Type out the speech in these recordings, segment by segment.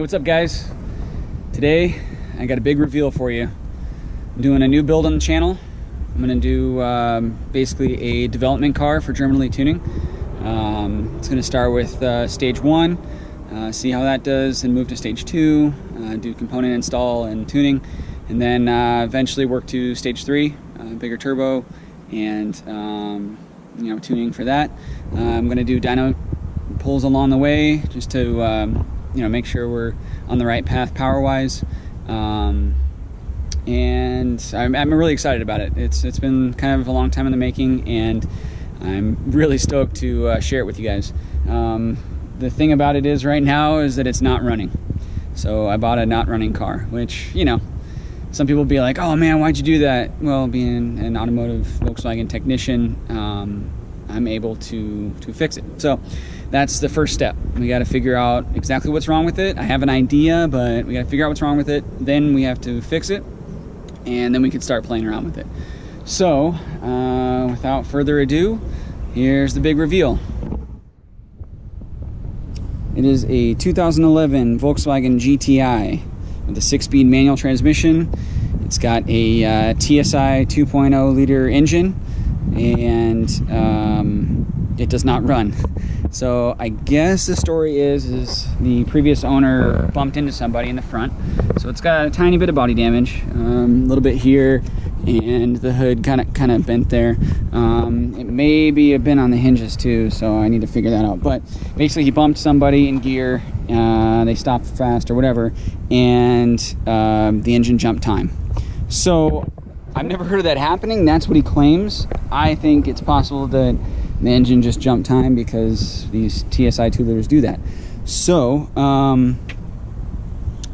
Hey, what's up guys? Today I got a big reveal for you. I'm doing a new build on the channel. I'm gonna do basically a development car for German Elite Tuning. It's gonna start with stage 1, see how that does, and move to stage 2, do component install and tuning, and then eventually work to stage 3, bigger turbo, and tuning for that. I'm gonna do dyno pulls along the way just to make sure we're on the right path power-wise, and I'm really excited about it. It's been kind of a long time in the making, and I'm really stoked to share it with you guys. The thing about it is right now is that it's not running. So I bought a not running car, which, some people will be like, oh man, why'd you do that? Well, being an automotive Volkswagen technician, I'm able to fix it. So that's the first step. We got to figure out exactly what's wrong with it. I have an idea, but we got to figure out what's wrong with it. Then we have to fix it, and then we can start playing around with it. So without further ado, here's the big reveal. It is a 2011 Volkswagen GTI with a 6-speed manual transmission. It's got a TSI 2.0 liter engine, and it does not run. So I guess the story is the previous owner bumped into somebody in the front. So it's got a tiny bit of body damage, a little bit here, and the hood kind of bent there. It may be a bent on the hinges too, so I need to figure that out. But basically he bumped somebody in gear, they stopped fast or whatever, and the engine jumped time. So I've never heard of that happening. That's what he claims. I think it's possible that the engine just jumped time because these TSI 2 liters do that. So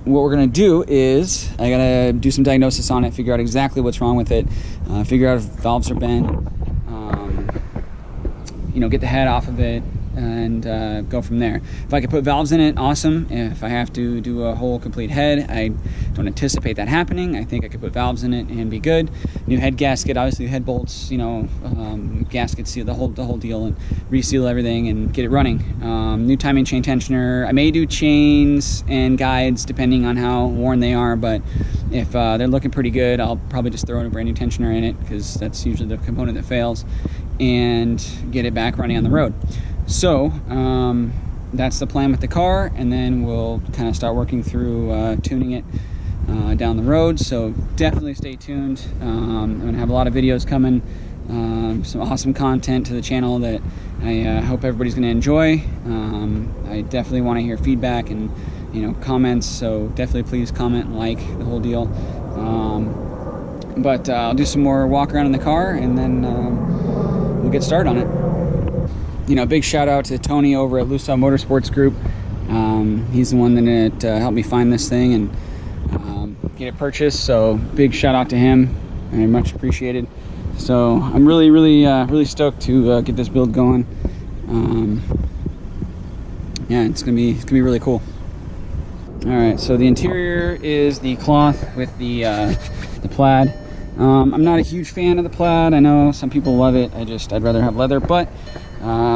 what we're gonna do is I gotta do some diagnosis on it, figure out exactly what's wrong with it, figure out if valves are bent, get the head off of it, and go from there. If I could put valves in it, awesome. If I have to do a whole complete head, I don't anticipate that happening. I think I could put valves in it and be good. New head gasket, obviously head bolts, gasket seal, the whole deal, and reseal everything and get it running. New timing chain tensioner. I may do chains and guides depending on how worn they are, but if they're looking pretty good, I'll probably just throw in a brand new tensioner in it, because that's usually the component that fails, and get it back running on the road. So that's the plan with the car, and then we'll kind of start working through tuning it down the road. So definitely stay tuned. I'm gonna have a lot of videos coming, some awesome content to the channel that I hope everybody's gonna enjoy. I definitely want to hear feedback and comments, so definitely please comment and like the whole deal. But I'll do some more walk around in the car, and then we'll get started on it. Big shout out to Tony over at Lusaw Motorsports Group. He's the one that helped me find this thing and get it purchased. So big shout out to him. Very much appreciated. So I'm really stoked to get this build going. Yeah, it's gonna be really cool. All right, so the interior is the cloth with the plaid. I'm not a huge fan of the plaid. I know some people love it. I'd rather have leather, but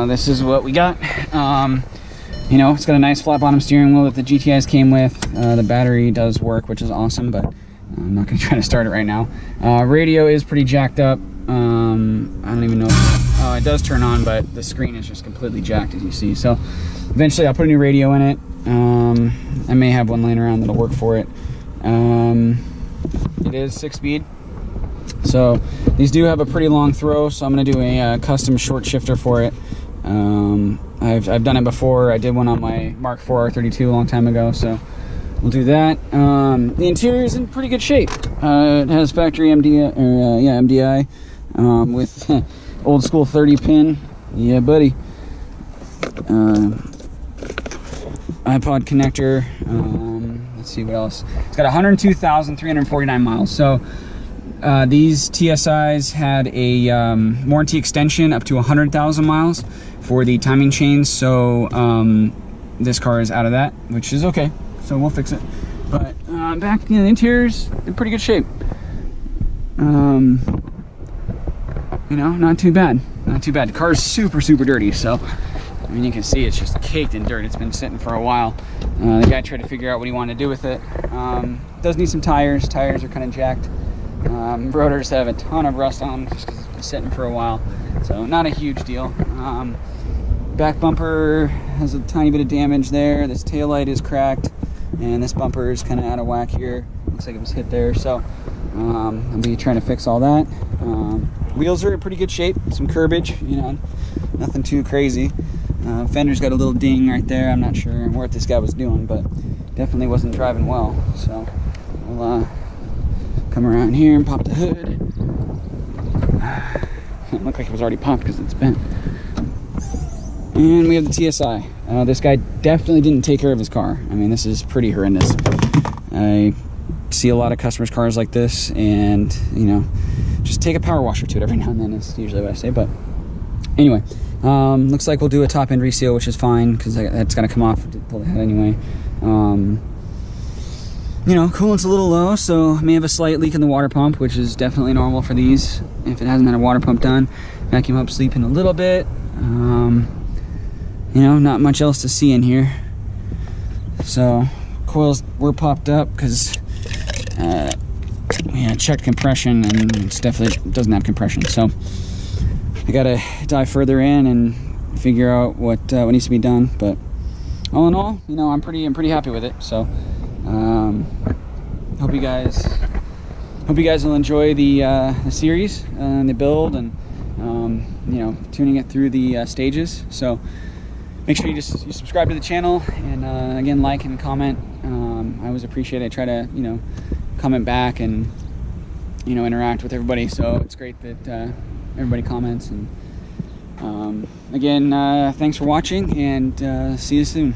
this is what we got. It's got a nice flat bottom steering wheel that the GTIs came with. The battery does work, which is awesome, but I'm not gonna try to start it right now. Radio is pretty jacked up. I don't even know if it does turn on, but the screen is just completely jacked, as you see. So eventually I'll put a new radio in it. I may have one laying around that'll work for it. It is 6-speed. So these do have a pretty long throw, so I'm going to do a custom short shifter for it. I've done it before. I did one on my Mark IV R32 a long time ago, so we'll do that. The interior is in pretty good shape. It has factory MDI with old school 30 pin. Yeah, buddy. iPod connector. Let's see what else. It's got 102,349 miles. So these TSIs had a warranty extension up to 100,000 miles for the timing chains, so this car is out of that, which is okay, so we'll fix it. But back, the interior's in pretty good shape. Not too bad. The car's super dirty, so I mean, you can see it's just caked in dirt. It's been sitting for a while. The guy tried to figure out what he wanted to do with it. Does need some tires. Tires are kind of jacked. Rotors have a ton of rust on them just because it's been sitting for a while. So not a huge deal. Back bumper has a tiny bit of damage there. This taillight is cracked. And this bumper is kind of out of whack here. Looks like it was hit there. So I'll be trying to fix all that. Wheels are in pretty good shape. Some curbage, you know, nothing too crazy. Fender's got a little ding right there. I'm not sure what this guy was doing, but definitely wasn't driving well. So we'll come around here and pop the hood. It looked like it was already popped because it's bent. And we have the TSI. This guy definitely didn't take care of his car. I mean, this is pretty horrendous. I see a lot of customers' cars like this, and you know, just take a power washer to it every now and then is usually what I say. But anyway, looks like we'll do a top end reseal, which is fine because that's gonna come off to pull the head anyway. You know, coolant's a little low, so may have a slight leak in the water pump, which is definitely normal for these if it hasn't had a water pump done. Vacuum up sleeping a little bit. You know, not much else to see in here. So coils were popped up because we checked compression, and it's definitely doesn't have compression. So I gotta dive further in and figure out what needs to be done. But all in all, you know, I'm pretty happy with it. So hope you guys will enjoy the series and the build, and you know, tuning it through the stages. So make sure you subscribe to the channel, and again, like and comment. I always appreciate it. I try to, you know, comment back and, you know, interact with everybody. So it's great that everybody comments. And again, thanks for watching, and see you soon.